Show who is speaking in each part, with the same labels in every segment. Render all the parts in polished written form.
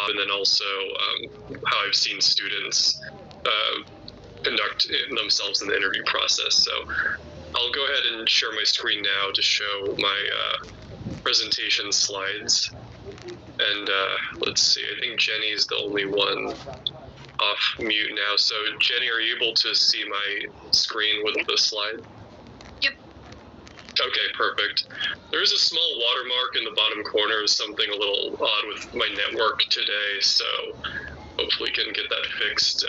Speaker 1: and then also how I've seen students conduct themselves in the interview process. So I'll go ahead and share my screen now to show my presentation slides. And let's see, I think Jenny's the only one off mute now. So Jenny, are you able to see my screen with the slide?
Speaker 2: Yep.
Speaker 1: Okay, perfect. There's a small watermark in the bottom corner, something a little odd with my network today, so hopefully we can get that fixed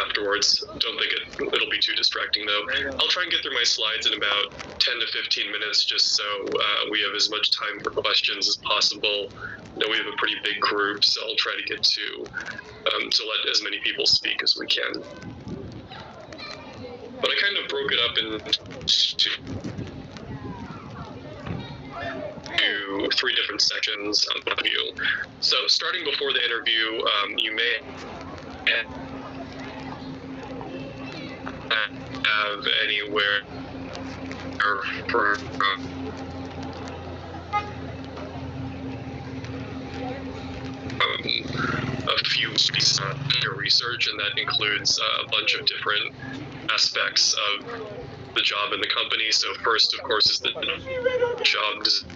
Speaker 1: afterwards. Don't think it'll be too distracting though. I'll try and get through my slides in about 10 to 15 minutes just so we have as much time for questions as possible. I know we have a pretty big group, so I'll try to get to let as many people speak as we can. But I kind of broke it up into three different sections of the view. So starting before the interview, you may have anywhere for a few pieces of your research, and that includes a bunch of different aspects of the job in the company. So first, of course, is the job description.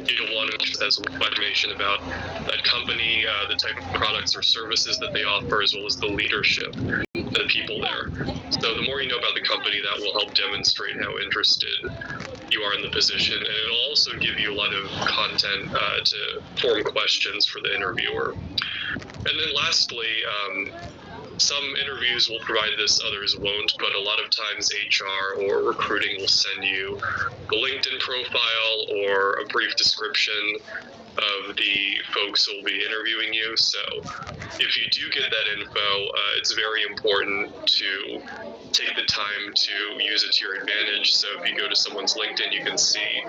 Speaker 1: You'll want to have some information about that company, the type of products or services that they offer, as well as the leadership, the people there. So the more you know about the company, that will help demonstrate how interested you are in the position, and it'll also give you a lot of content to form questions for the interviewer. And then lastly, some interviews will provide this, others won't, but a lot of times HR or recruiting will send you a LinkedIn profile or a brief description of the folks who will be interviewing you. So if you do get that info, it's very important to take the time to use it to your advantage. So if you go to someone's LinkedIn, you can see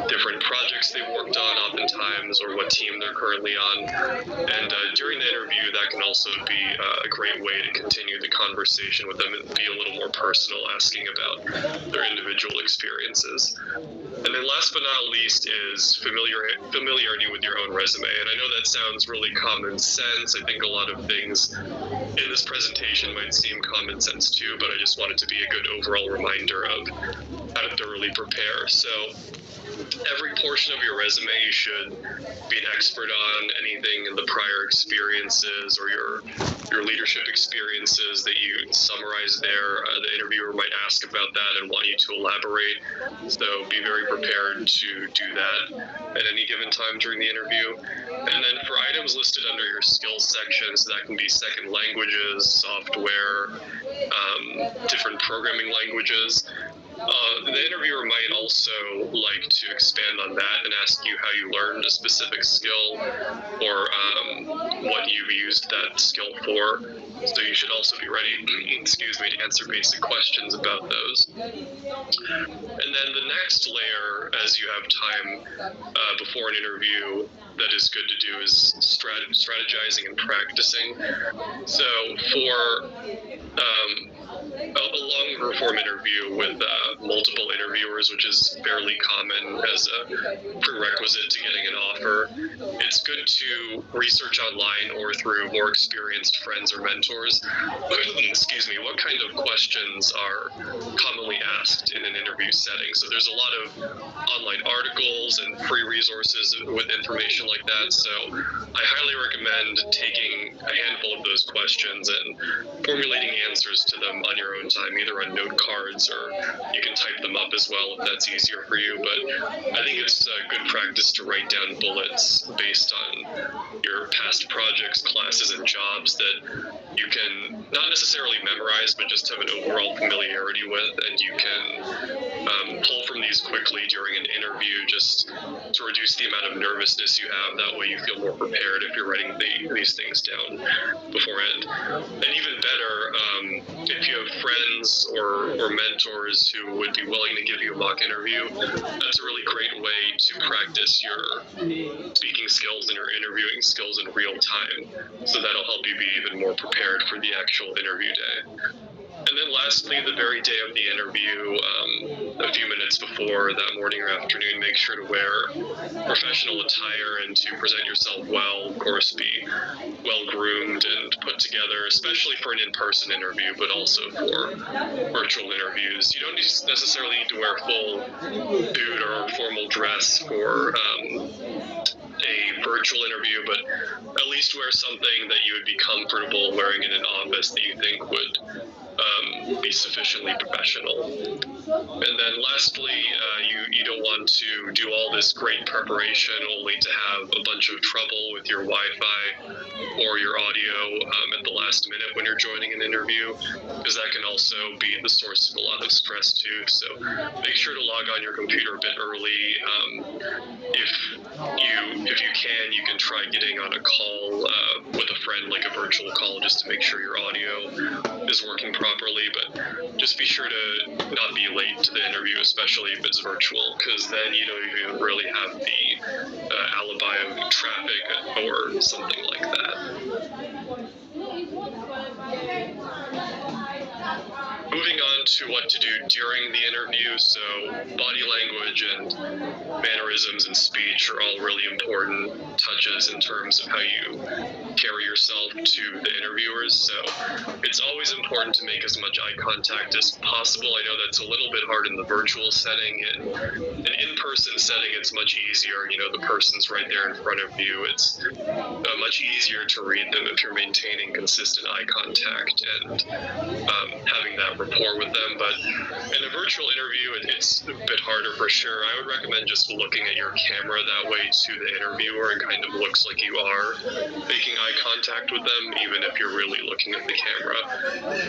Speaker 1: different projects they've worked on oftentimes, or what team they're currently on. And during the interview, that can also be a great way to continue the conversation with them and be a little more personal, asking about their individual experiences. And then last but not least is familiarity with your own resume. And I know that sounds really common sense. I think a lot of things in this presentation might seem common sense too, but I just want it to be a good overall reminder of how to thoroughly prepare. So every portion of your resume you should be an expert on. Anything in the prior experiences or your leadership experiences that you summarize there, the interviewer might ask about that and want you to elaborate. So be very prepared to do that at any given time during the interview. And then for items listed under your skills section, so that can be second languages, software, different programming languages. The interviewer might also like to expand on that and ask you how you learned a specific skill or what you've used that skill for. So you should also be ready, to answer basic questions about those. And then the next layer, as you have time before an interview, that is good to do is strategizing and practicing. So for a longer form interview with multiple interviewers, which is fairly common as a prerequisite to getting an offer, it's good to research online or through more experienced friends or mentors, what kind of questions are commonly asked in an interview setting. So there's a lot of online articles and free resources with information like that. So I highly recommend taking a handful of those questions and formulating answers to them on your own own time, either on note cards or you can type them up as well if that's easier for you. But I think it's good practice to write down bullets based on your past projects, classes, and jobs that you can not necessarily memorize, but just have an overall familiarity with, and you can pull from these quickly during an interview just to reduce the amount of nervousness you have. That way you feel more prepared if you're writing these things down beforehand. And even better, if you have friends or mentors who would be willing to give you a mock interview, that's a really great way to practice your speaking skills and your interviewing skills in real time. So that'll help you be even more prepared for the actual interview day. And then lastly, the very day of the interview, a few minutes before that morning or afternoon, make sure to wear professional attire and to present yourself well. Of course, be well groomed and put together, especially for an in-person interview, but also for virtual interviews. You don't necessarily need to wear full suit or formal dress for a virtual interview, but at least wear something that you would be comfortable wearing in an office that you think would be sufficiently professional. And then lastly, you don't want to do all this great preparation only to have a bunch of trouble with your Wi-Fi or your audio at the last minute when you're joining an interview, because that can also be the source of a lot of stress too. So make sure to log on your computer a bit early. If you can, you can try getting on a call with a friend, like a virtual call, just to make sure your audio is working properly. But just be sure to not be late to the interview, especially if it's virtual, because then you don't even really have the alibi of traffic or something like that. Moving on to what to do during the interview, so body language and mannerisms and speech are all really important touches in terms of how you carry yourself to the interviewers. So it's always important to make as much eye contact as possible. I know that's a little bit hard in the virtual setting. In an in-person setting, it's much easier. You know, the person's right there in front of you. It's much easier to read them if you're maintaining consistent eye contact and having that rapport with them. But in a virtual interview, it's a bit harder for sure. I would recommend just looking at your camera that way to the interviewer and kind of looks like you are making eye contact with them, even if you're really looking at the camera.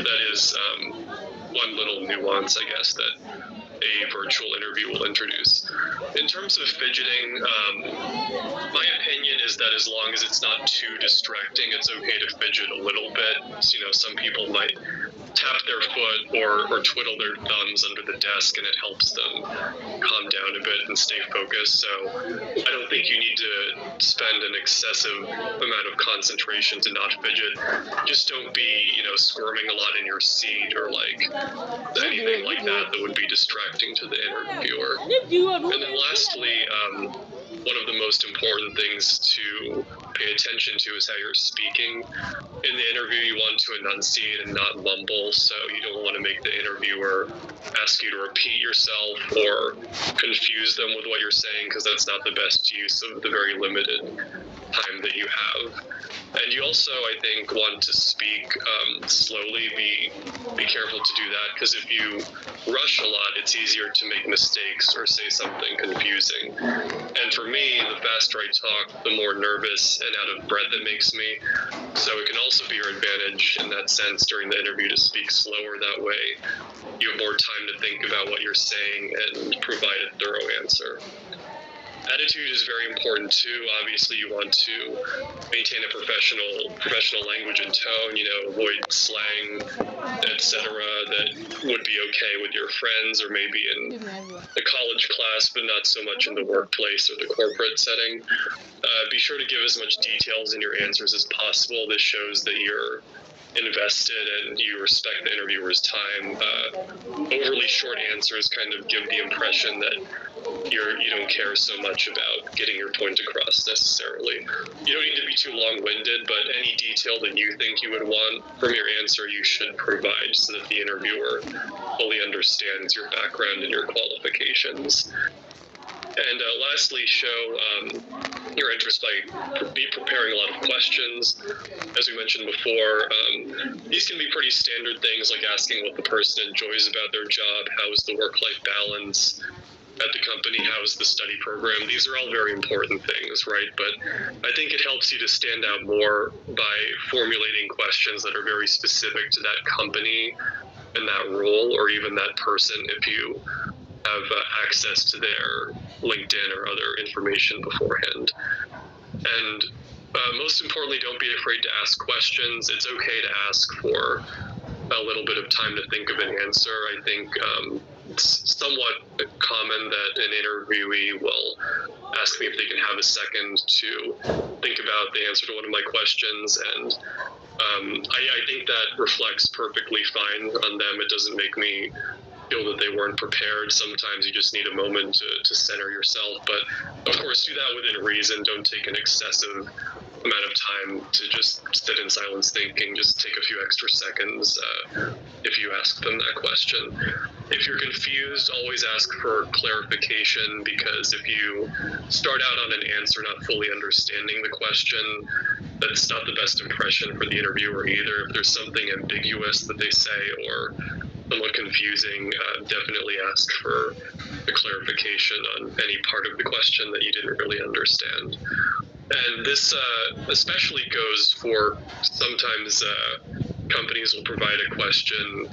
Speaker 1: That is one little nuance, I guess, that a virtual interview will introduce. In terms of fidgeting, my opinion is that as long as it's not too distracting, it's okay to fidget a little bit. So, you know, some people might tap their foot or twiddle their thumbs under the desk, and it helps them calm down a bit and stay focused. So I don't think you need to spend an excessive amount of concentration to not fidget. Just don't be, you know, squirming a lot in your seat or like anything like that would be distracting to the interviewer. And then lastly, one of the most important things to pay attention to is how you're speaking. In the interview, you want to enunciate and not mumble, so you don't want to make the interviewer ask you to repeat yourself or confuse them with what you're saying, because that's not the best use of the very limited time that you have. And you also, I think, want to speak slowly. Be careful to do that, because if you rush a lot, it's easier to make mistakes or say something confusing. And for me, the faster I talk, the more nervous and out of breath it makes me. So it can also be your advantage in that sense during the interview to speak slower. That way you have more time to think about what you're saying and provide a thorough answer. Attitude is very important too. Obviously, you want to maintain a professional language and tone, you know, avoid slang, etc. that would be okay with your friends or maybe in the college class, but not so much in the workplace or the corporate setting. Be sure to give as much details in your answers as possible. This shows that you're invested and you respect the interviewer's time. Overly short answers kind of give the impression that you don't care so much about getting your point across necessarily. You don't need to be too long-winded, but any detail that you think you would want from your answer, you should provide so that the interviewer fully understands your background and your qualifications. And lastly, show your interest by be preparing a lot of questions. As we mentioned before, these can be pretty standard things like asking what the person enjoys about their job, how is the work-life balance at the company, how is the study program. These are all very important things, right? But I think it helps you to stand out more by formulating questions that are very specific to that company and that role, or even that person if you have access to their LinkedIn or other information beforehand. And most importantly, don't be afraid to ask questions. It's okay to ask for a little bit of time to think of an answer. I think it's somewhat common that an interviewee will ask me if they can have a second to think about the answer to one of my questions, and I think that reflects perfectly fine on them. It doesn't make me feel that they weren't prepared. Sometimes you just need a moment to center yourself, but of course do that within reason. Don't take an excessive amount of time to just sit in silence thinking. Just take a few extra seconds if you ask them that question. If you're confused, always ask for clarification, because if you start out on an answer not fully understanding the question, that's not the best impression for the interviewer either. If there's something ambiguous that they say or somewhat confusing, definitely ask for a clarification on any part of the question that you didn't really understand. And this especially goes for sometimes companies will provide a question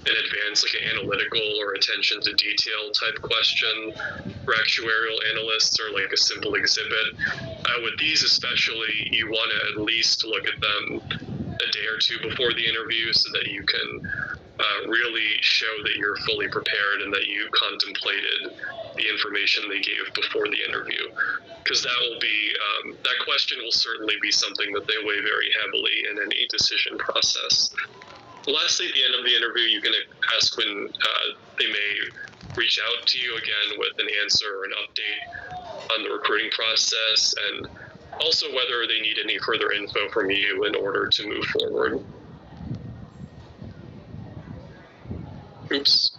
Speaker 1: in advance, like an analytical or attention to detail type question for actuarial analysts, or like a simple exhibit. With these especially, you want to at least look at them a day or two before the interview so that you can really show that you're fully prepared and that you contemplated the information they gave before the interview. Because that will be, that question will certainly be something that they weigh very heavily in any decision process. Lastly, at the end of the interview, you can ask when they may reach out to you again with an answer or an update on the recruiting process, and also whether they need any further info from you in order to move forward. Oops.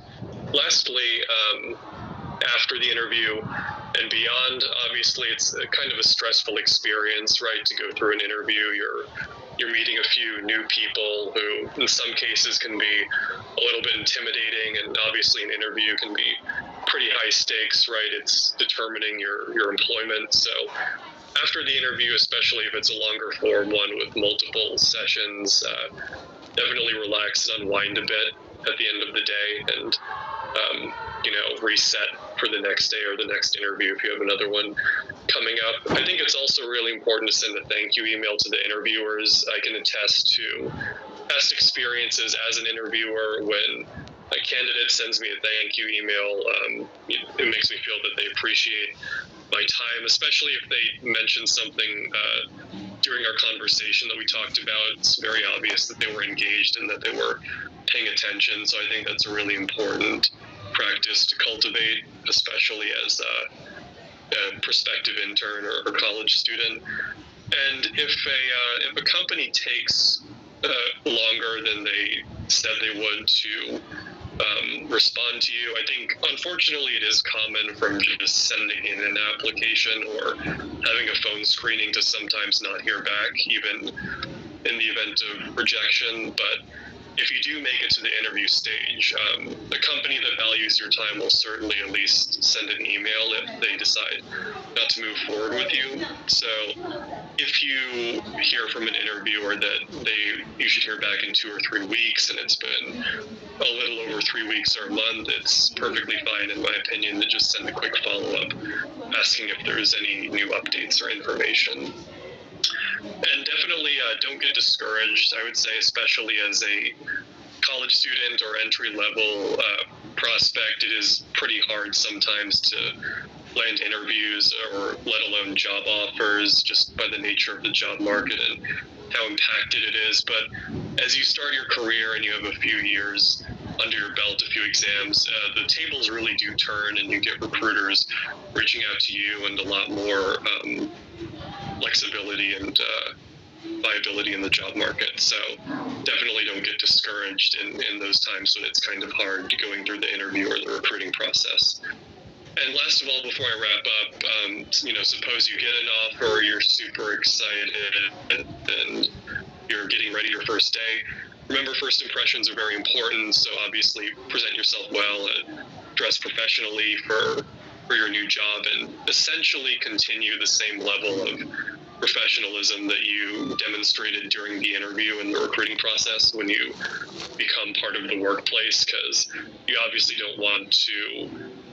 Speaker 1: Lastly, after the interview and beyond, obviously it's a kind of a stressful experience, right? To go through an interview, you're meeting a few new people who in some cases can be a little bit intimidating, and obviously an interview can be pretty high stakes, right? It's determining your employment. So after the interview, especially if it's a longer form one with multiple sessions, definitely relax and unwind a bit at the end of the day, and reset for the next day or the next interview if you have another one coming up. I think it's also really important to send a thank you email to the interviewers. I can attest to past experiences as an interviewer when a candidate sends me a thank you email. It makes me feel that they appreciate my time, especially if they mention something during our conversation that we talked about. It's very obvious that they were engaged and that they were paying attention. So I think that's a really important practice to cultivate, especially as a prospective intern or college student. And if a company takes longer than they said they would to respond to you, I think unfortunately it is common from just sending in an application or having a phone screening to sometimes not hear back, even in the event of rejection. But if you do make it to the interview stage, the company that values your time will certainly at least send an email if they decide not to move forward with you. So if you hear from an interviewer that you should hear back in 2 or 3 weeks, and it's been a little over 3 weeks or a month, it's perfectly fine, in my opinion, to just send a quick follow-up asking if there's any new updates or information. And definitely don't get discouraged. I would say, especially as a college student or entry-level prospect, it is pretty hard sometimes to land interviews or let alone job offers, just by the nature of the job market and how impacted it is. But as you start your career and you have a few years under your belt, a few exams, the tables really do turn, and you get recruiters reaching out to you and a lot more flexibility and viability in the job market. So definitely don't get discouraged in those times when it's kind of hard going through the interview or the recruiting process. And last of all, before I wrap up, suppose you get an offer, you're super excited, and you're getting ready your first day. Remember, first impressions are very important, so obviously present yourself well and dress professionally for your new job, and essentially continue the same level of professionalism that you demonstrated during the interview and the recruiting process when you become part of the workplace, because you obviously don't want to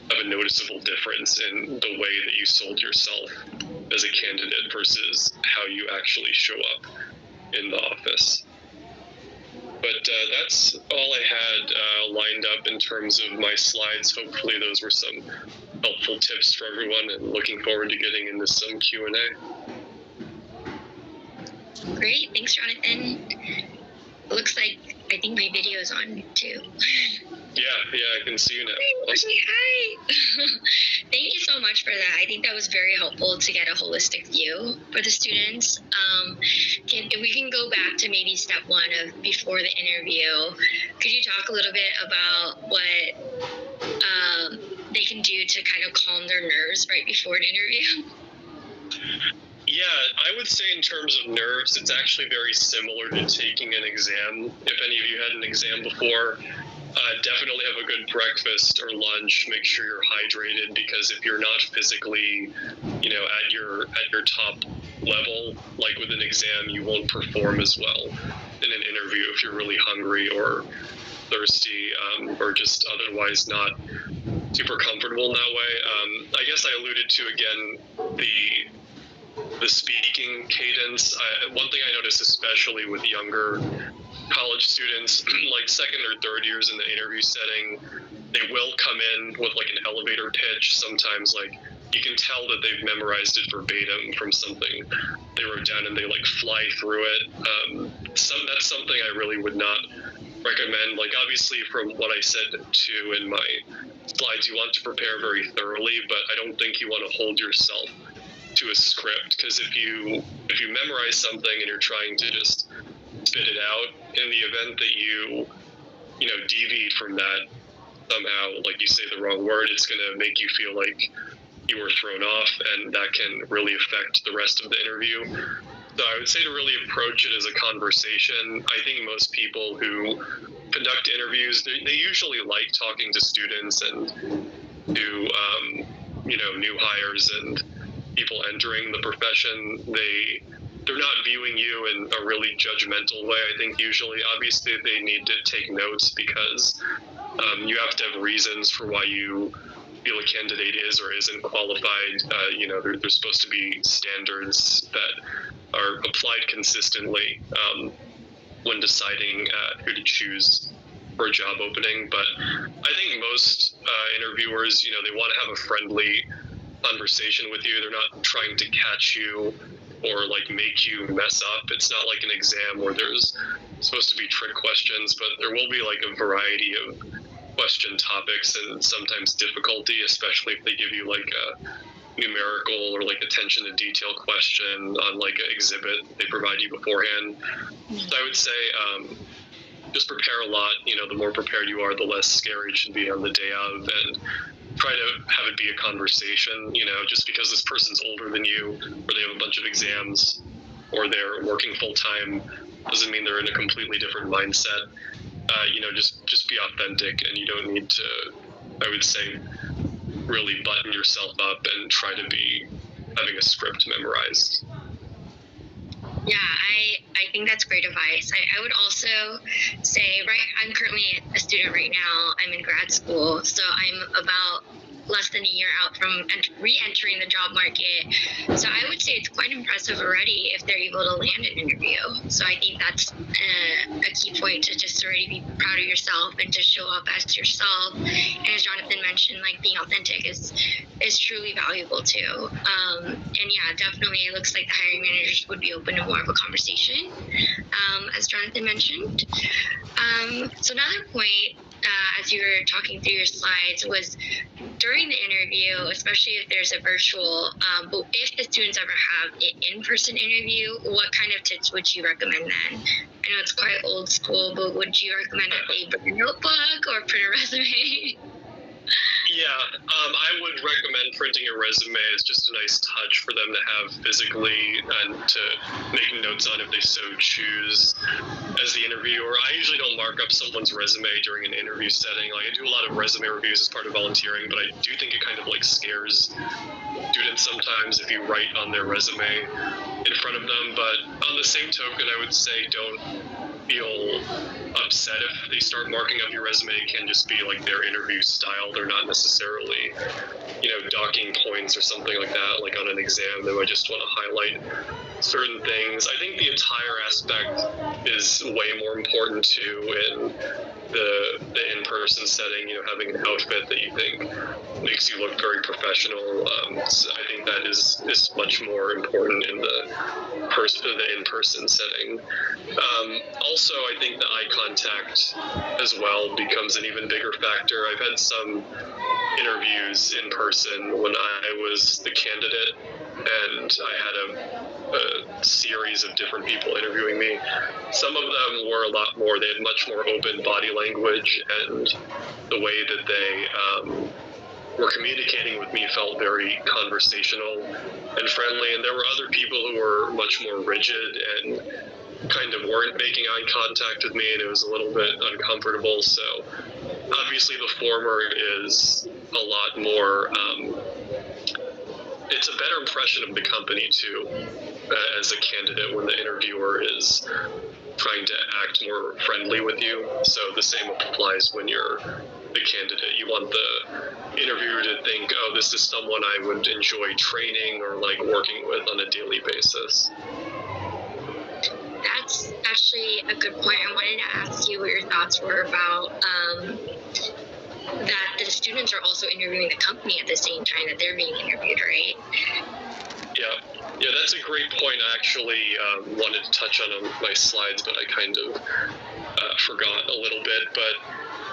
Speaker 1: have a noticeable difference in the way that you sold yourself as a candidate versus how you actually show up in the office. But that's all I had lined up in terms of my slides. Hopefully those were some helpful tips for everyone, and looking forward to getting into some Q&A.
Speaker 2: Great, thanks, Jonathan. Looks like I think my video's on too.
Speaker 1: Yeah, I can see you now.
Speaker 2: Awesome. Hi. Thank you so much for that. I think that was very helpful to get a holistic view for the students. If we can go back to maybe step one of before the interview, could you talk a little bit about what they can do to kind of calm their nerves right before an interview?
Speaker 1: Yeah, I would say in terms of nerves, it's actually very similar to taking an exam. If any of you had an exam before, definitely have a good breakfast or lunch. Make sure you're hydrated, because if you're not physically, at your top level, like with an exam, you won't perform as well in an interview if you're really hungry or thirsty, or just otherwise not super comfortable in that way. I guess I alluded to again the speaking cadence. One thing I notice, especially with younger college students, like second or third years in the interview setting, they will come in with like an elevator pitch. Sometimes like you can tell that they've memorized it verbatim from something they wrote down, and they like fly through it. That's something I really would not recommend. Like obviously from what I said too in my slides, you want to prepare very thoroughly, but I don't think you want to hold yourself to a script, because if you memorize something and you're trying to just spit it out, in the event that you deviate from that somehow, like you say the wrong word, it's going to make you feel like you were thrown off, and that can really affect the rest of the interview. So I would say to really approach it as a conversation. I think most people who conduct interviews, they usually like talking to students and to new hires and people entering the profession. They're not viewing you in a really judgmental way. I think usually, obviously, they need to take notes, because you have to have reasons for why you feel a candidate is or isn't qualified. There's supposed to be standards that are applied consistently when deciding who to choose for a job opening. But I think most interviewers, they want to have a friendly conversation with you. They're not trying to catch you or like make you mess up. It's not like an exam where there's supposed to be trick questions, but there will be like a variety of question topics and sometimes difficulty, especially if they give you like a numerical or like attention to detail question on like an exhibit they provide you beforehand. So I would say just prepare a lot. The more prepared you are, the less scary it should be on the day of, and try to have it be a conversation. Just because this person's older than you, or they have a bunch of exams, or they're working full time, doesn't mean they're in a completely different mindset. Just be authentic, and you don't need to, I would say, really button yourself up and try to be having a script memorized.
Speaker 2: Yeah, I think that's great advice. I would also say, I'm currently a student right now. I'm in grad school, so I'm about less than a year out from re-entering the job market. So I would say it's quite impressive already if they're able to land an interview. So I think that's a key point, to just already be proud of yourself and to show up as yourself. And as Jonathan mentioned, like being authentic is truly valuable too. And yeah, definitely it looks like the hiring managers would be open to more of a conversation, as Jonathan mentioned. So another point, as you were talking through your slides, was during the interview, especially if there's a virtual, but if the students ever have an in-person interview, what kind of tips would you recommend then? I know it's quite old school, but would you recommend that they bring a notebook or print a resume?
Speaker 1: I would recommend printing a resume. It's just a nice touch for them to have physically and to make notes on if they so choose as the interviewer. I usually don't mark up someone's resume during an interview setting. Like, I do a lot of resume reviews as part of volunteering, but I do think it kind of like scares students sometimes if you write on their resume in front of them. But on the same token, I would say don't feel upset if they start marking up your resume. It can just be like their interview style. They're not necessarily, docking points or something like that, like on an exam. They might just want to highlight certain things. I think the attire aspect is way more important too in the in-person setting, having an outfit that you think makes you look very professional. So I think that is much more important in the in-person setting. Also, I think the eye contact as well becomes an even bigger factor. I've had some interviews in person when I was the candidate, and I had a series of different people interviewing me. Some of them were a lot more, they had much more open body language, and the way that they were communicating with me felt very conversational and friendly. And there were other people who were much more rigid and kind of weren't making eye contact with me, and it was a little bit uncomfortable. So obviously the former is a lot more, it's a better impression of the company too, as a candidate, when the interviewer is trying to act more friendly with you. So the same applies when you're the candidate. You want the interviewer to think, oh, this is someone I would enjoy training or like working with on a daily basis.
Speaker 2: That's actually a good point. I wanted to ask you what your thoughts were about that the students are also interviewing the company at the same time that they're being interviewed, right?
Speaker 1: Yeah, that's a great point. I actually wanted to touch on my slides, but I kind of forgot a little bit. But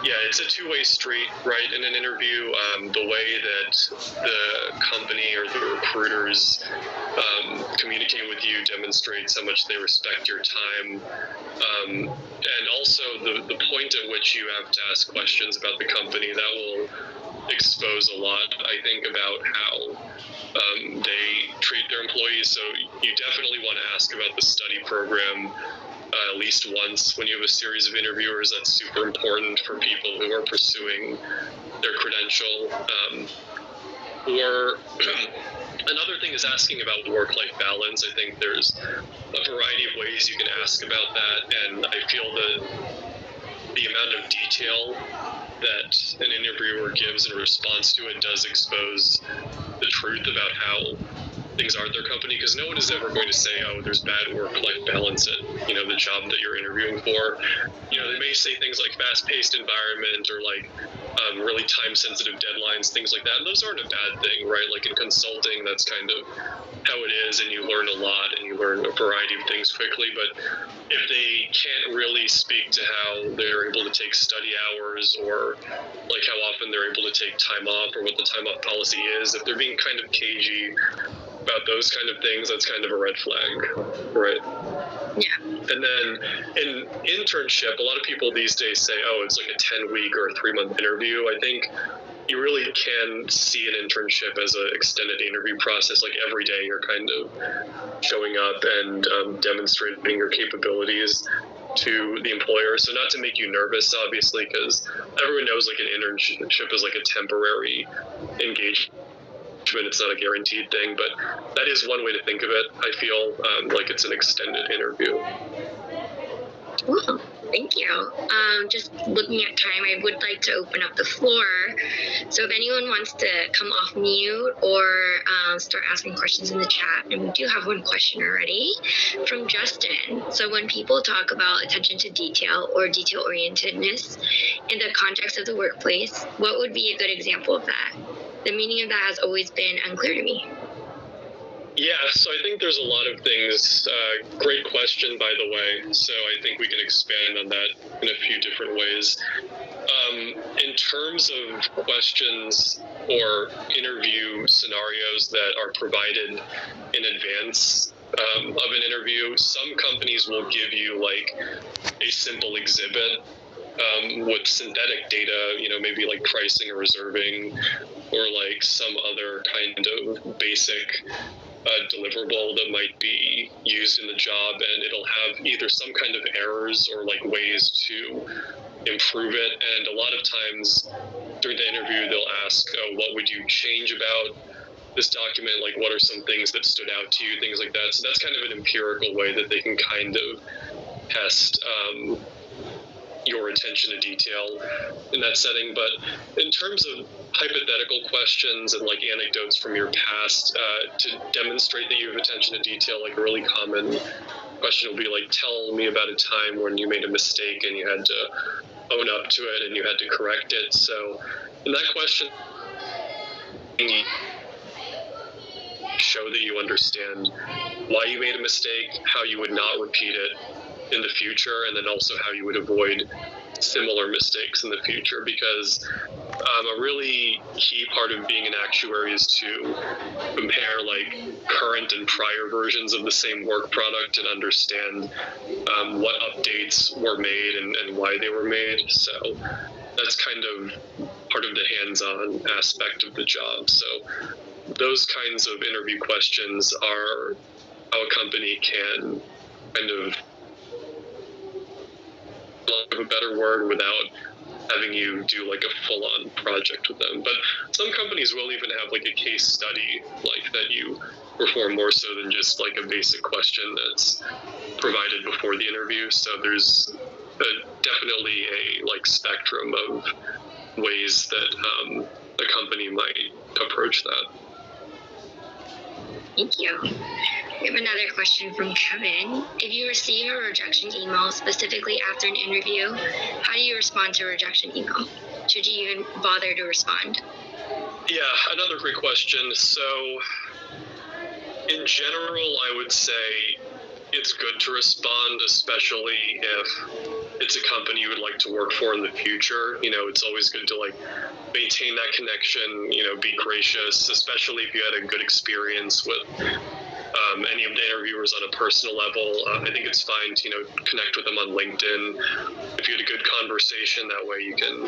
Speaker 1: yeah, it's a two-way street, right? In an interview, the way that the company or the recruiters communicate with you demonstrates how much they respect your time. And also the point at which you have to ask questions about the company, that will expose a lot, I think, about how they treat their employees. So you definitely want to ask about the study program at least once when you have a series of interviewers. That's super important for people who are pursuing their credential. Or another thing is asking about work-life balance. I think there's a variety of ways you can ask about that, and I feel that the amount of detail that an interviewer gives in response to it does expose the truth about how things are at their company, because no one is ever going to say, oh, there's bad work-life balance at, the job that you're interviewing for. They may say things like fast-paced environment or like really time-sensitive deadlines, things like that. And those aren't a bad thing, right? Like in consulting, that's kind of how it is, and you learn a lot and you learn a variety of things quickly. But if they can't really speak to how they're able to take study hours, or like how often they're able to take time off, or what the time off policy is, if they're being kind of cagey about those kind of things, that's kind of a red flag, right?
Speaker 2: Yeah.
Speaker 1: And then in internship, a lot of people these days say, oh, it's like a 10-week or a 3-month interview. I think you really can see an internship as an extended interview process. Like every day you're kind of showing up and demonstrating your capabilities to the employer. So not to make you nervous, obviously, because everyone knows like an internship is like a temporary engagement. It's not a guaranteed thing, but that is one way to think of it. I feel like it's an extended interview.
Speaker 2: Well, thank you. Just looking at time, I would like to open up the floor. So if anyone wants to come off mute or start asking questions in the chat, and we do have one question already from Justin. So when people talk about attention to detail or detail-orientedness in the context of the workplace, what would be a good example of that? The meaning of that has always been unclear to me.
Speaker 1: Yeah, so I think there's a lot of things. Great question, by the way. So I think we can expand on that in a few different ways. In terms of questions or interview scenarios that are provided in advance of an interview, some companies will give you like a simple exhibit with synthetic data, maybe like pricing or reserving, or like some other kind of basic deliverable that might be used in the job, and it'll have either some kind of errors or like ways to improve it. And a lot of times during the interview, they'll ask, what would you change about this document? Like, what are some things that stood out to you, things like that. So that's kind of an empirical way that they can kind of test your attention to detail in that setting. But in terms of hypothetical questions and like anecdotes from your past, to demonstrate that you have attention to detail, like a really common question will be like, tell me about a time when you made a mistake and you had to own up to it and you had to correct it. So in that question, show that you understand why you made a mistake, how you would not repeat it in the future, and then also how you would avoid similar mistakes in the future. Because a really key part of being an actuary is to compare like current and prior versions of the same work product and understand what updates were made and why they were made. So that's kind of part of the hands-on aspect of the job. So those kinds of interview questions are how a company can kind of, lack of a better word, without having you do like a full-on project with them. But some companies will even have like a case study like that you perform, more so than just like a basic question that's provided before the interview. So there's definitely a like spectrum of ways that a company might approach that.
Speaker 2: Thank you. We have another question from Kevin. If you receive a rejection email specifically after an interview, how do you respond to a rejection email? Should you even bother to respond?
Speaker 1: Yeah, another great question. So in general, I would say it's good to respond, especially if it's a company you would like to work for in the future. It's always good to like maintain that connection, be gracious, especially if you had a good experience with any of the interviewers on a personal level. I think it's fine to, connect with them on LinkedIn. If you had a good conversation, that way you can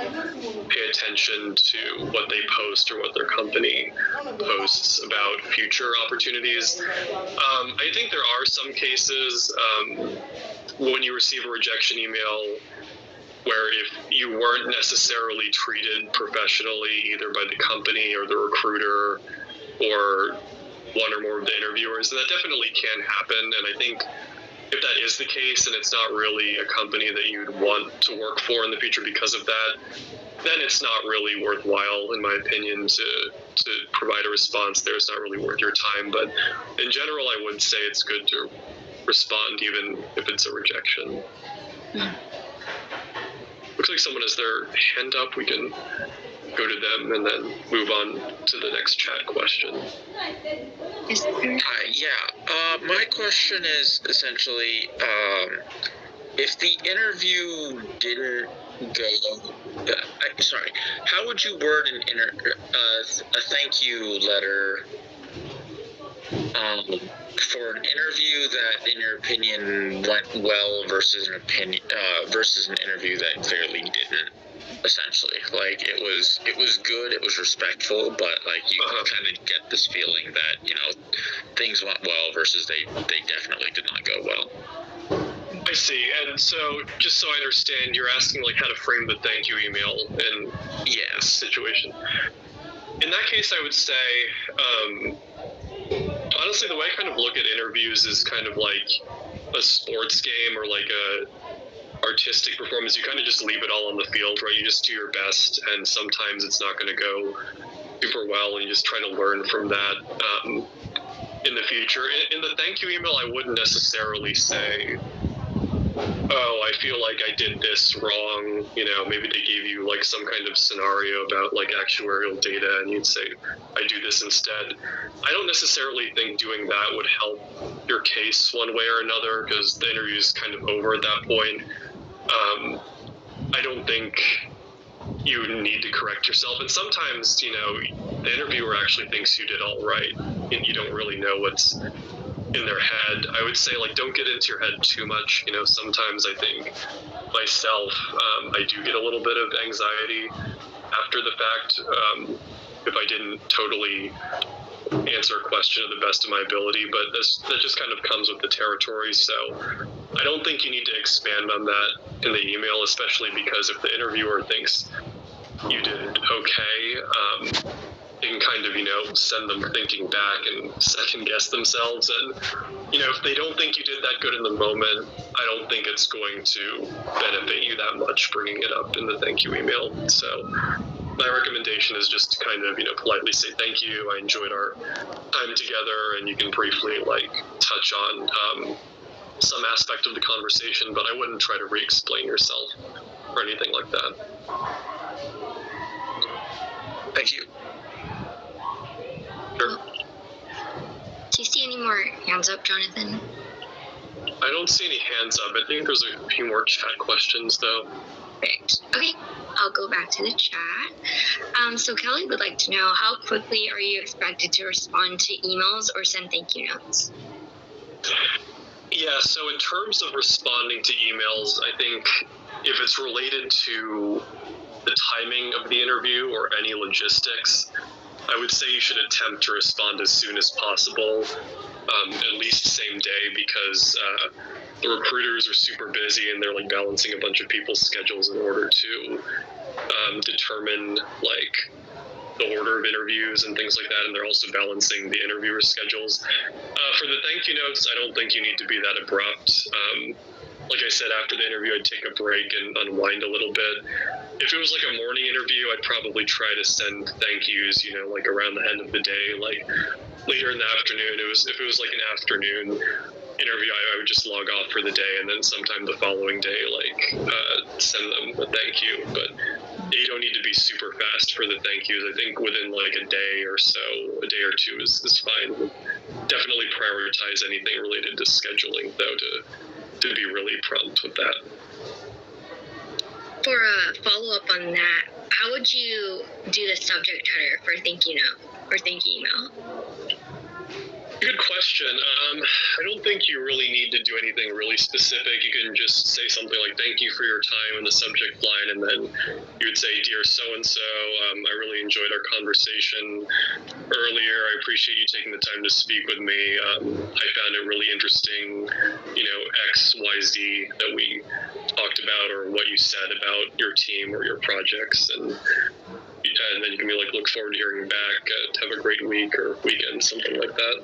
Speaker 1: pay attention to what they post or what their company posts about future opportunities. I think there are some cases when you receive a rejection email where if you weren't necessarily treated professionally, either by the company or the recruiter or one or more of the interviewers, that definitely can happen. And I think if that is the case and it's not really a company that you'd want to work for in the future because of that, then it's not really worthwhile, in my opinion, to provide a response there. It's not really worth your time. But in general, I would say it's good to respond even if it's a rejection. Looks like someone has their hand up. We can go to them and then move on to the next chat question.
Speaker 3: My question is essentially, if the interview didn't go, how would you word a thank you letter for an interview that, in your opinion, went well versus an interview that clearly didn't? Essentially, like it was good, it was respectful, but like you kind of get this feeling that things went well versus they definitely did not go well.
Speaker 1: I see. And so just so I understand, you're asking like how to frame the thank you email in this situation. In that case, I would say honestly, the way I kind of look at interviews is kind of like a sports game or like a artistic performance. You kind of just leave it all on the field, right? You just do your best, and sometimes it's not going to go super well, and you just try to learn from that in the future. In the thank you email, I wouldn't necessarily say, I feel like I did this wrong. Maybe they gave you like some kind of scenario about like actuarial data, and you'd say, I do this instead. I don't necessarily think doing that would help your case one way or another, because the interview is kind of over at that point. I don't think you need to correct yourself. And sometimes, the interviewer actually thinks you did all right. And you don't really know what's in their head. I would say, like, don't get into your head too much. You know, sometimes I think myself, I do get a little bit of anxiety after the fact if I didn't totally answer a question to the best of my ability, but that just kind of comes with the territory. So I don't think you need to expand on that in the email, especially because if the interviewer thinks you did okay, it can kind of, you know, send them thinking back and second guess themselves. And, you know, if they don't think you did that good in the moment, I don't think it's going to benefit you that much bringing it up in the thank you email. So my recommendation is just to kind of, you know, politely say thank you. I enjoyed our time together, and you can briefly, like, touch on some aspect of the conversation, but I wouldn't try to re-explain yourself or anything like that.
Speaker 3: Thank you.
Speaker 1: Sure.
Speaker 2: Do you see any more hands up, Jonathan?
Speaker 1: I don't see any hands up. I think there's a few more chat questions, though.
Speaker 2: Perfect. Okay, I'll go back to the chat. So Kelly would like to know, how quickly are you expected to respond to emails or send thank you notes?
Speaker 1: Yeah, so in terms of responding to emails, I think if it's related to the timing of the interview or any logistics, I would say you should attempt to respond as soon as possible, at least same day, because the recruiters are super busy and they're, like, balancing a bunch of people's schedules in order to determine, like, the order of interviews and things like that, and they're also balancing the interviewer schedules. For the thank you notes, I don't think you need to be that abrupt. Like I said, after the interview, I'd take a break and unwind a little bit. If it was like a morning interview, I'd probably try to send thank yous, you know, like around the end of the day, like later in the afternoon. If it was like an afternoon interview, I would just log off for the day, and then sometime the following day, like send them a thank you. But you don't need to be super fast for the thank yous. I think within like a day or so, a day or two is fine. Definitely prioritize anything related to scheduling, though, to be really prompt with that.
Speaker 2: For a follow-up on that, how would you do the subject header for thank you note or thank you email?
Speaker 1: Good question. I don't think you really need to do anything really specific. You can just say something like, thank you for your time in the subject line, and then you would say, dear so-and-so, I really enjoyed our conversation earlier. I appreciate you taking the time to speak with me. I found it really interesting, you know, X, Y, Z that we talked about, or what you said about your team or your projects. And then you can be like, look forward to hearing back. Have a great week or weekend, something like that.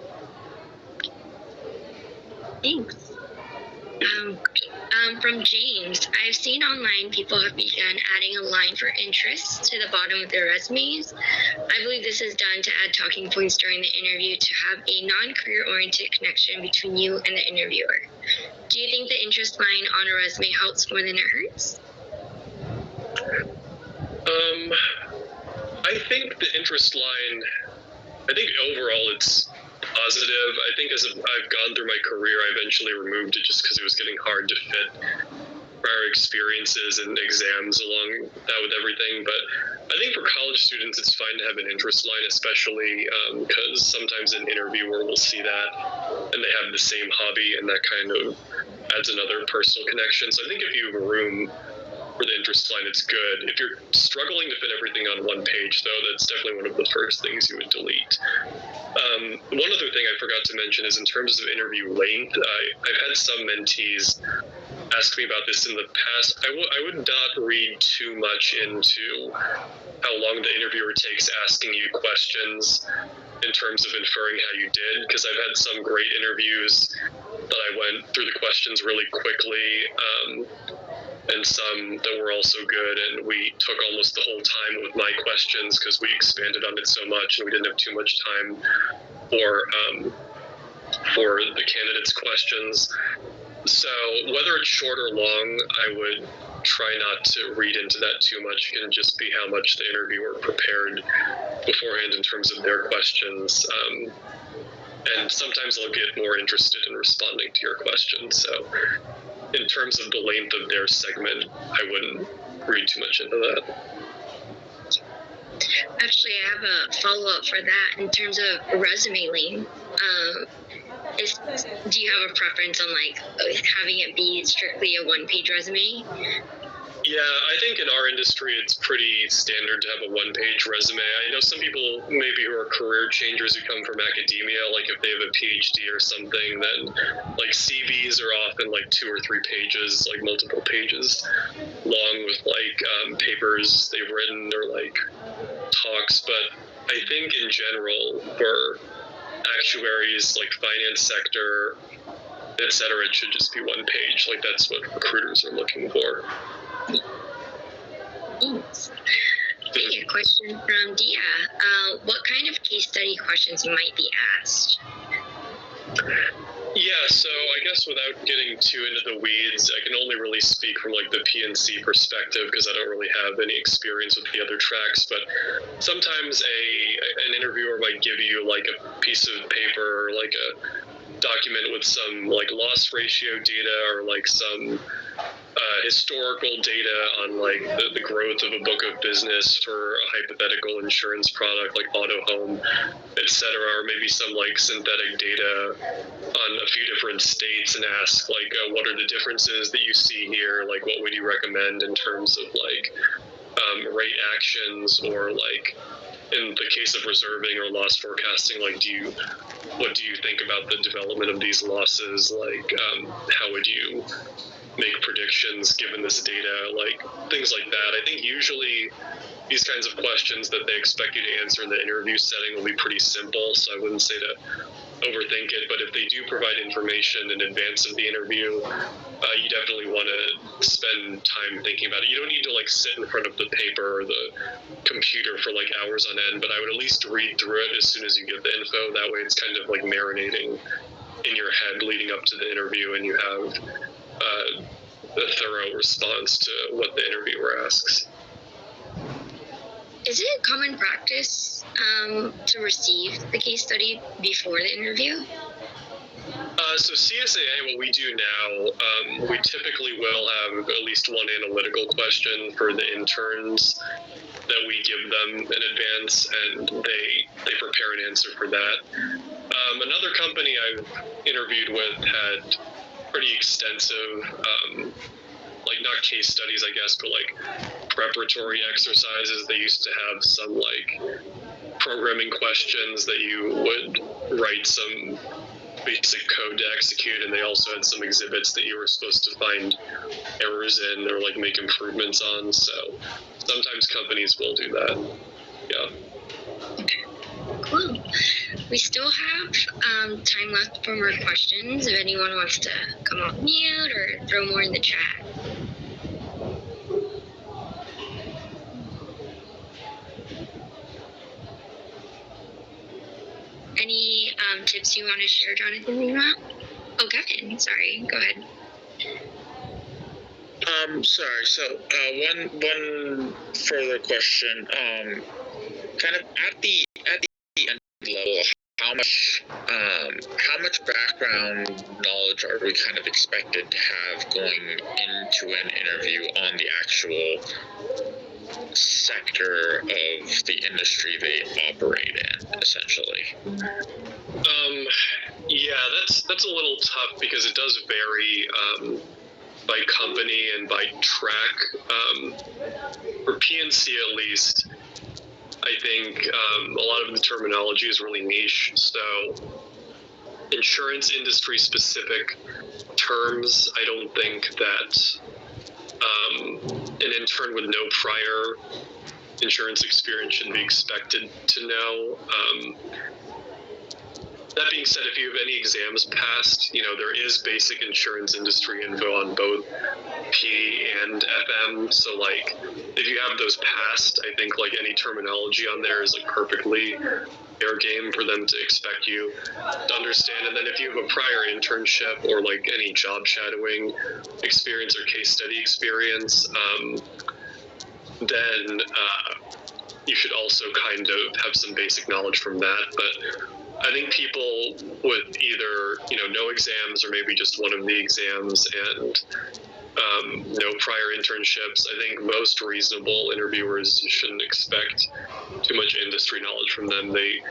Speaker 2: Thanks. From James, I've seen online people have begun adding a line for interests to the bottom of their resumes. I believe this is done to add talking points during the interview to have a non-career oriented connection between you and the interviewer. Do you think the interest line on a resume helps more than it hurts?
Speaker 1: I think the interest line, I think overall it's positive. I think as I've gone through my career, I eventually removed it just because it was getting hard to fit prior experiences and exams along that with everything. But I think for college students, it's fine to have an interest line, especially because sometimes an interviewer will see that and they have the same hobby, and that kind of adds another personal connection. So I think if you have a room for the interest line, it's good. If you're struggling to fit everything on one page, though, that's definitely one of the first things you would delete. One other thing I forgot to mention is in terms of interview length, I've had some mentees ask me about this in the past. I would not read too much into how long the interviewer takes asking you questions in terms of inferring how you did, because I've had some great interviews that I went through the questions really quickly, and some that were also good, and we took almost the whole time with my questions because we expanded on it so much and we didn't have too much time for the candidates' questions. So whether it's short or long, I would try not to read into that too much. It can just be how much the interviewer prepared beforehand in terms of their questions. And sometimes they'll get more interested in responding to your questions. So in terms of the length of their segment, I wouldn't read too much into that.
Speaker 2: Actually, I have a follow-up for that in terms of resume length. do you have a preference on like having it be strictly a one-page resume?
Speaker 1: Yeah, I think in our industry it's pretty standard to have a one-page resume. I know some people maybe who are career changers who come from academia, like if they have a PhD or something, then like CVs are often like 2 or 3 pages, like multiple pages long with like papers they've written or like talks. But I think in general for actuaries, like finance sector, etc., it should just be one page. Like that's what recruiters are looking for.
Speaker 2: Thanks. Okay, a question from Dia. What kind of case study questions might be asked?
Speaker 1: Yeah, so I guess without getting too into the weeds, I can only really speak from like the PNC perspective because I don't really have any experience with the other tracks. But sometimes an interviewer might give you like a piece of paper or like a document with some like loss ratio data or like some historical data on like the growth of a book of business for a hypothetical insurance product like auto home, etc., or maybe some like synthetic data on a few different states and ask like what are the differences that you see here, like what would you recommend in terms of like rate actions, or like in the case of reserving or loss forecasting, like what do you think about the development of these losses, like how would you make predictions given this data, like things like that. I think usually these kinds of questions that they expect you to answer in the interview setting will be pretty simple, so I wouldn't say to overthink it. But if they do provide information in advance of the interview, you definitely want to spend time thinking about it. You don't need to like sit in front of the paper or the computer for like hours on end, but I would at least read through it as soon as you get the info. That way it's kind of like marinating in your head leading up to the interview, and you have a thorough response to what the interviewer asks.
Speaker 2: Is it common practice to receive the case study before the interview?
Speaker 1: So CSAA, what we do now, we typically will have at least one analytical question for the interns that we give them in advance, and they prepare an answer for that. Another company I've interviewed with had pretty extensive, like not case studies, I guess, but like preparatory exercises. They used to have some like programming questions that you would write some basic code to execute, and they also had some exhibits that you were supposed to find errors in or like make improvements on. So sometimes companies will do that. Yeah.
Speaker 2: Cool. We still have time left for more questions if anyone wants to come off mute or throw more in the chat. Any tips you want to share, Jonathan Lima? Oh, Kevin, sorry. Go ahead.
Speaker 3: Sorry. So, one further question. Kind of at the end level, how much background knowledge are we kind of expected to have going into an interview on the actual sector of the industry they operate in, essentially?
Speaker 1: Yeah, that's a little tough because it does vary by company and by track. For PNC at least, I think a lot of the terminology is really niche. So insurance industry specific terms, I don't think that an intern with no prior insurance experience should be expected to know. That being said, if you have any exams passed, there is basic insurance industry info on both P and FM. So like, if you have those passed, I think like any terminology on there is like perfectly fair game for them to expect you to understand. And then if you have a prior internship or like any job shadowing experience or case study experience, then you should also kind of have some basic knowledge from that. But I think people with either, no exams or maybe just one of the exams and no prior internships, I think most reasonable interviewers shouldn't expect too much industry knowledge from them. They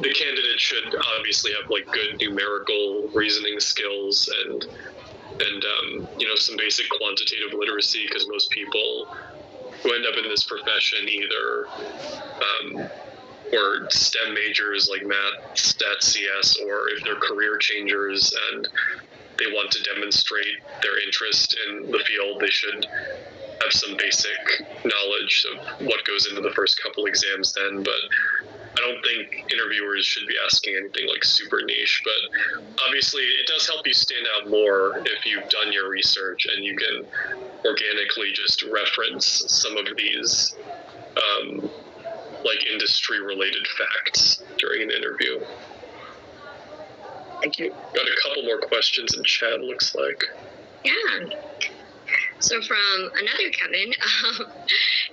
Speaker 1: the candidate should obviously have like good numerical reasoning skills and some basic quantitative literacy, because most people who end up in this profession either were STEM majors like math, stats, CS, or if they're career changers and they want to demonstrate their interest in the field, they should have some basic knowledge of what goes into the first couple exams then. But I don't think interviewers should be asking anything like super niche, but obviously it does help you stand out more if you've done your research and you can organically just reference some of these like industry related facts during an interview.
Speaker 3: Thank you.
Speaker 1: Got a couple more questions in chat, looks like.
Speaker 2: Yeah. So from another Kevin,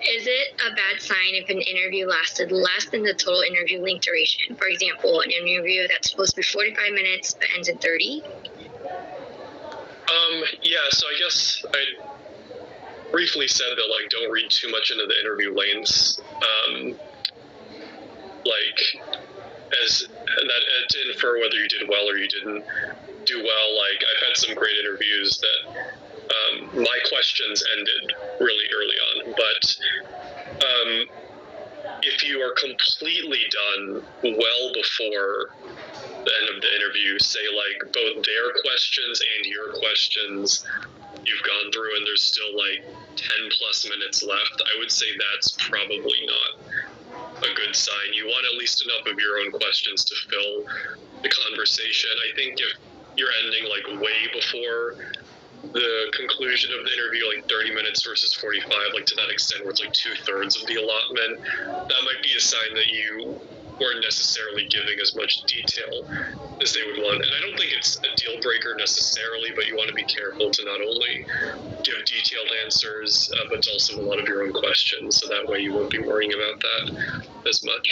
Speaker 2: is it a bad sign if an interview lasted less than the total interview length duration? For example, an interview that's supposed to be 45 minutes but ends in 30?
Speaker 1: Yeah, so I guess I briefly said that, like, don't read too much into the interview lengths. As that to infer whether you did well or you didn't do well. Like, I've had some great interviews that my questions ended really early on, but if you are completely done well before the end of the interview, say like both their questions and your questions you've gone through and there's still like 10 plus minutes left, I would say that's probably not a good sign. You want at least enough of your own questions to fill the conversation. I think if you're ending like way before the conclusion of the interview, like 30 minutes versus 45, like to that extent where it's like 2/3 of the allotment, that might be a sign that you weren't necessarily giving as much detail as they would want. And I don't think it's a deal breaker necessarily, but you want to be careful to not only give detailed answers, but also a lot of your own questions, so that way you won't be worrying about that as much.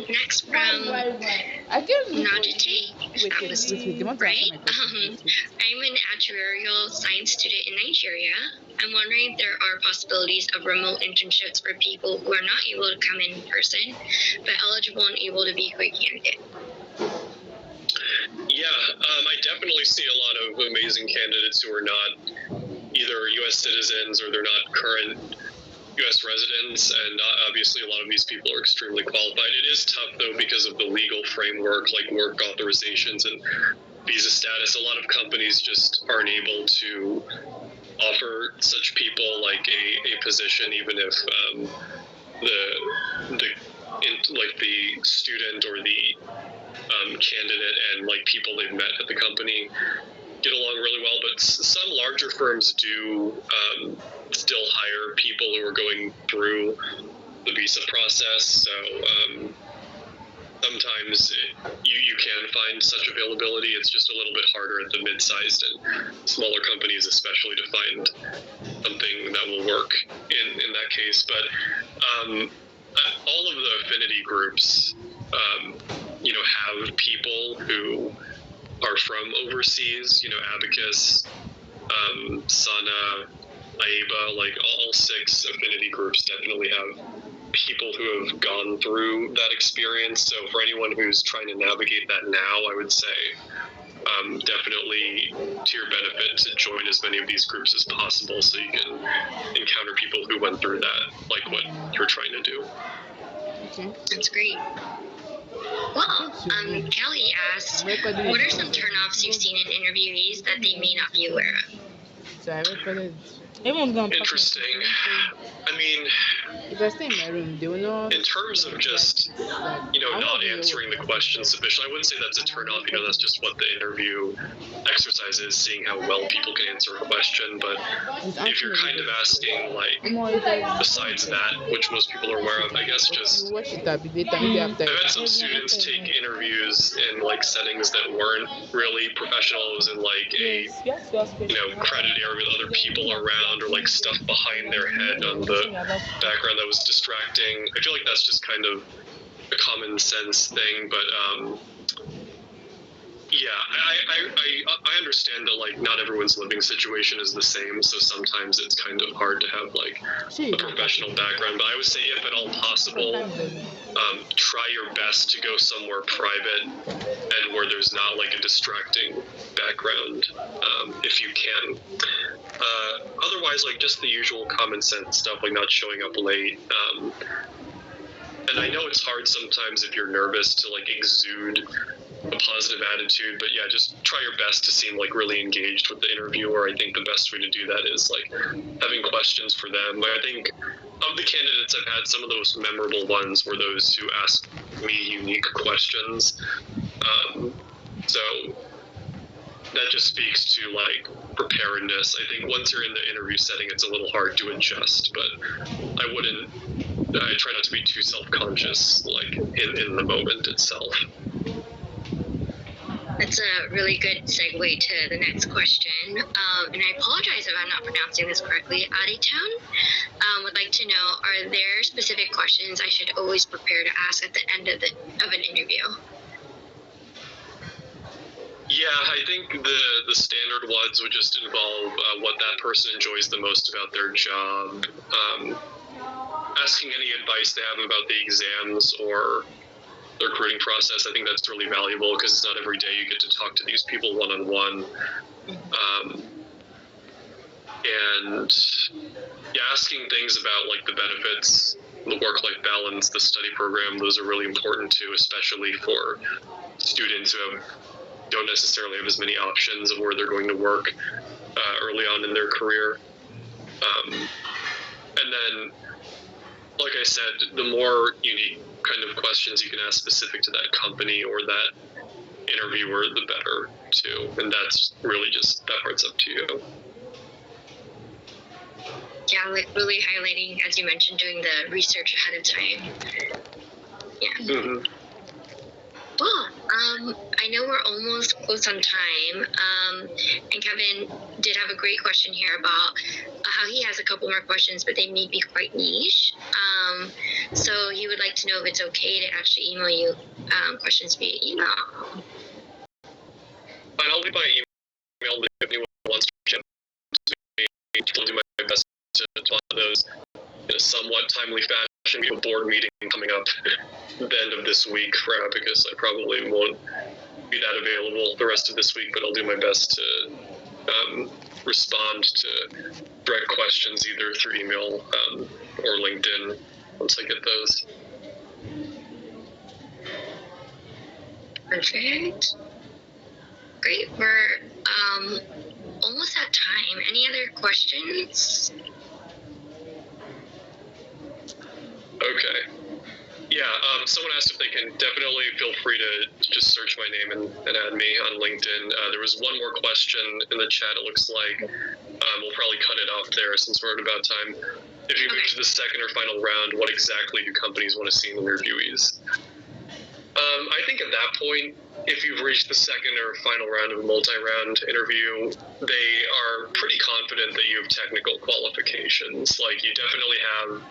Speaker 2: Next from Najite, that was right. I'm an actuarial science student in Nigeria. I'm wondering if there are possibilities of remote internships for people who are not able to come in person, but eligible and able to be a great candidate.
Speaker 1: Yeah, I definitely see a lot of amazing candidates who are not either U.S. citizens or they're not current U.S. residents, and obviously a lot of these people are extremely qualified. It is tough, though, because of the legal framework, like work authorizations and visa status. A lot of companies just aren't able to offer such people like a position, even if the student or the candidate and like people they've met at the company get along really well. But some larger firms do still hire people who are going through the visa process. So sometimes you can find such availability. It's just a little bit harder at the mid-sized and smaller companies, especially, to find something that will work in that case. But all of the affinity groups, have people who are from overseas. Abacus, Sana, AIBA, like all 6 affinity groups definitely have people who have gone through that experience. So for anyone who's trying to navigate that now, I would say definitely to your benefit to join as many of these groups as possible so you can encounter people who went through that, like what you're trying to do.
Speaker 2: Okay. That's great. Well, Kelly asks, what are some turnoffs you've seen in interviewees that they may not be aware of?
Speaker 4: So I recorded. Everyone's gonna.
Speaker 1: Interesting. I mean,
Speaker 4: if I stay in my room, they will not.
Speaker 1: In terms of just, not answering the question sufficiently, I wouldn't say that's a turnoff. That's just what the interview exercise is, seeing how well people can answer a question. But if you're kind of asking, like, besides that, which most people are aware of, I guess just. I've had some students take interviews in like settings that weren't really professional. It was in like a, crowded area with other people around, or like stuff behind their head on the background that was distracting. I feel like that's just kind of a common sense thing, but Yeah, I understand that like not everyone's living situation is the same, so sometimes it's kind of hard to have like a professional background. But I would say if at all possible, try your best to go somewhere private and where there's not like a distracting background, if you can. Otherwise, like just the usual common sense stuff, like not showing up late. And I know it's hard sometimes if you're nervous to like exude a positive attitude, but yeah, just try your best to seem like really engaged with the interviewer. I think the best way to do that is like having questions for them. I think of the candidates I've had, some of the most memorable ones were those who asked me unique questions. So that just speaks to like preparedness. I think once you're in the interview setting, it's a little hard to adjust, but I try not to be too self-conscious like in the moment itself.
Speaker 2: That's a really good segue to the next question. And I apologize if I'm not pronouncing this correctly. Aditown would like to know, are there specific questions I should always prepare to ask at the end of an interview?
Speaker 1: Yeah, I think the standard ones would just involve what that person enjoys the most about their job, asking any advice they have about the exams or the recruiting process. I think that's really valuable because it's not every day you get to talk to these people one-on-one. And yeah, asking things about like the benefits, the work-life balance, the study program, those are really important too, especially for students who don't necessarily have as many options of where they're going to work early on in their career. And then, like I said, the more unique kind of questions you can ask specific to that company or that interviewer, the better too. And that's really just, that part's up to you.
Speaker 2: Yeah, like really highlighting, as you mentioned, doing the research ahead of time. Yeah.
Speaker 1: Mm-hmm.
Speaker 2: Well, I know we're almost close on time, and Kevin did have a great question here about how he has a couple more questions, but they may be quite niche. So he would like to know if it's okay to actually email you questions via email.
Speaker 1: Fine, I'll leave my email if anyone wants to reach out to me. I'll do my best to talk to those in a somewhat timely fashion. We have a board meeting coming up at the end of this week for Abacus. I probably won't be that available the rest of this week, but I'll do my best to respond to direct questions either through email or LinkedIn once I get those.
Speaker 2: Perfect. Great. We're almost at time. Any other questions?
Speaker 1: Okay. Yeah, someone asked if they can. Definitely feel free to just search my name and add me on LinkedIn. There was one more question in the chat, it looks like. We'll probably cut it off there since we're at about time. If you move to the second or final round, what exactly do companies want to see in interviewees? I think at that point, if you've reached the second or final round of a multi-round interview, they are pretty confident that you have technical qualifications. Like, you definitely have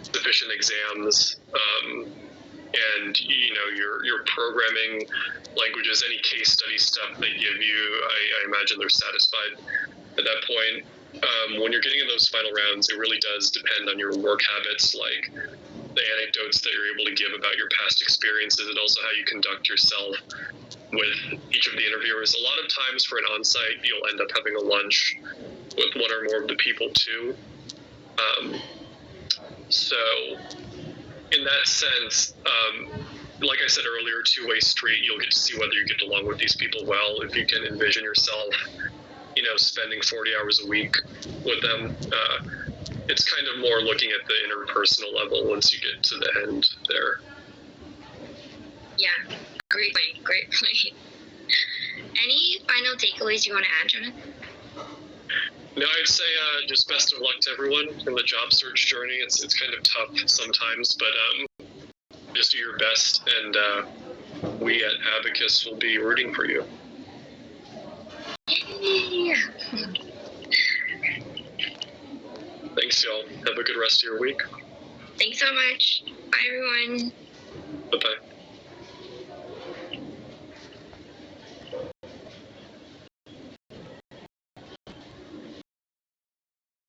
Speaker 1: sufficient exams, and you know your programming languages, any case study stuff they give you, I imagine they're satisfied at that point. When you're getting in those final rounds, it really does depend on your work habits, like the anecdotes that you're able to give about your past experiences, and also how you conduct yourself with each of the interviewers. A lot of times for an on-site, you'll end up having a lunch with one or more of the people too. So in that sense, like I said earlier, two-way street, you'll get to see whether you get along with these people well. If you can envision yourself, you know, spending 40 hours a week with them, it's kind of more looking at the interpersonal level once you get to the end there.
Speaker 2: Yeah, great point. Any final takeaways you want to add, Jonathan?
Speaker 1: No, I'd say just best of luck to everyone in the job search journey. It's kind of tough sometimes, but just do your best, and we at Abacus will be rooting for you.
Speaker 2: Yay!
Speaker 1: Thanks, y'all. Have a good rest of your week.
Speaker 2: Thanks so much. Bye, everyone.
Speaker 1: Bye-bye.